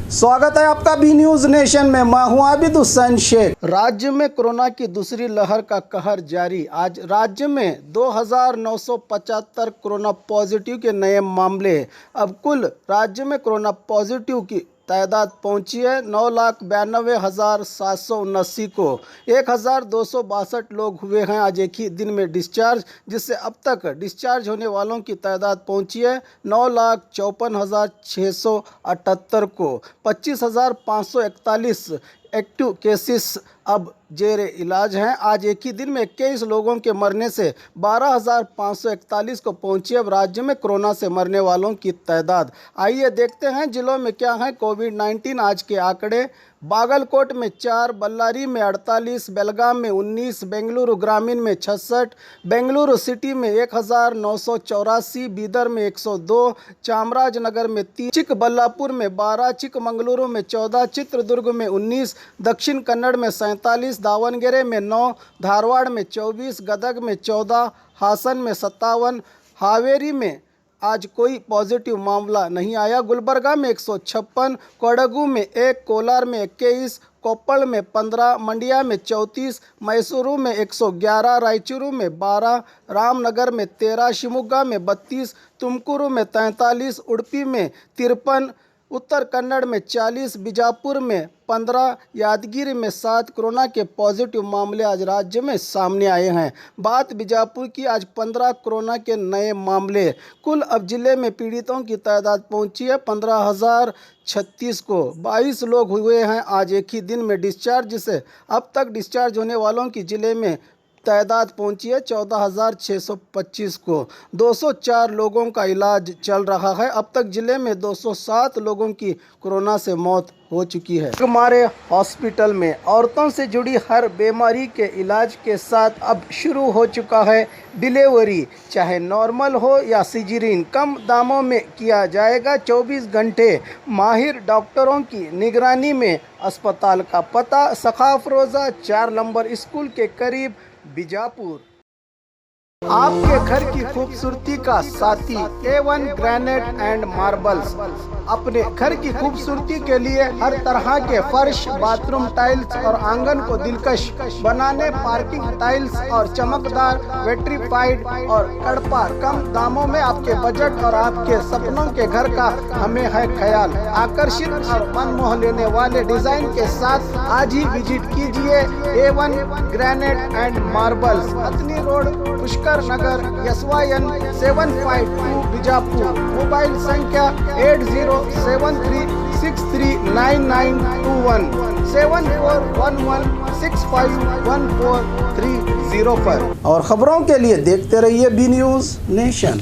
स्वागत है आपका बी न्यूज़ नेशन में। मैं हूं आबिद हुसैन शेख। राज्य में कोरोना की दूसरी लहर का कहर जारी। आज राज्य में 2975 कोरोना पॉजिटिव के नए मामले। अब कुल राज्य में कोरोना पॉजिटिव की तादाद पहुंची है 9,92,779 को। 1,262 लोग हुए हैं आज एक ही दिन में डिस्चार्ज, जिससे अब तक डिस्चार्ज होने वालों की तादाद पहुंची है 9,54,678 को। 25,541 एक्टिव केसेस अब जेर इलाज हैं। आज एक ही दिन में 21 लोगों के मरने से 12,541 को पहुंची अब राज्य में कोरोना से मरने वालों की तादाद। आइए देखते हैं जिलों में क्या है कोविड-19 आज के आंकड़े। बागलकोट में 4, बल्लारी में 48, बेलगाम में 19, बेंगलुरु ग्रामीण में 66, बेंगलुरु सिटी में 1,984, बीदर में 102, चामराजनगर में 3, चिकबल्लापुर में 12, चिकमंगलुरु में 14, चित्रदुर्ग में 19, दक्षिण कन्नड़ में 47, दावणगेरे में 9, धारवाड़ में 24, गदग में 14, हासन में 57, हावेरी में आज कोई पॉजिटिव मामला नहीं आया। गुलबर्गा में 156, कोडगु में 1, कोलार में 21, कोप्पल में 15, मंडिया में 34, मैसूरू में 111, रायचूरू में 12, रामनगर में 13, शिवमोगा में 32, तुमकुरू में 43, उडुपी में 53, उत्तर कन्नड़ में 40, बीजापुर में 15, यादगिरी में 7 कोरोना के पॉजिटिव मामले आज राज्य में सामने आए हैं। बात बीजापुर की, आज 15 कोरोना के नए मामले। कुल अब जिले में पीड़ितों की तादाद पहुंची है 15,036 को। 22 लोग हुए हैं आज एक ही दिन में डिस्चार्ज, जिससे अब तक डिस्चार्ज होने वालों की जिले में तादाद पहुंची है 14,625 को। 204 लोगों का इलाज चल रहा है। अब तक जिले में 207 लोगों की कोरोना से मौत हो चुकी है। हमारे हॉस्पिटल में औरतों से जुड़ी हर बीमारी के इलाज के साथ अब शुरू हो चुका है डिलीवरी, चाहे नॉर्मल हो या सिजेरियन, कम दामों में किया जाएगा। 24 घंटे माहिर डॉक्टरों की निगरानी में। अस्पताल का पता सखाफरोजा 4 नंबर स्कूल के करीब, बीजापुर। आपके घर की खूबसूरती का साथी A1 ग्रेनाइट एंड मार्बल्स। अपने घर की खूबसूरती के लिए हर तरह के फर्श, बाथरूम टाइल्स और आंगन को दिलकश बनाने पार्किंग टाइल्स और चमकदार वेट्रीफाइड और कड़पा कम दामों में आपके बजट और आपके सपनों के घर का हमें है ख्याल। आकर्षित और मन मोह लेने वाले डिजाइन के साथ आज ही विजिट कीजिए A1 ग्रेनाइट एंड मार्बल्स, अतनी रोड, पुष्कर नगर, SYN 752 बीजापुर। मोबाइल संख्या 8073639921 7411651430 पर। और खबरों के लिए देखते रहिए बी न्यूज़ नेशन।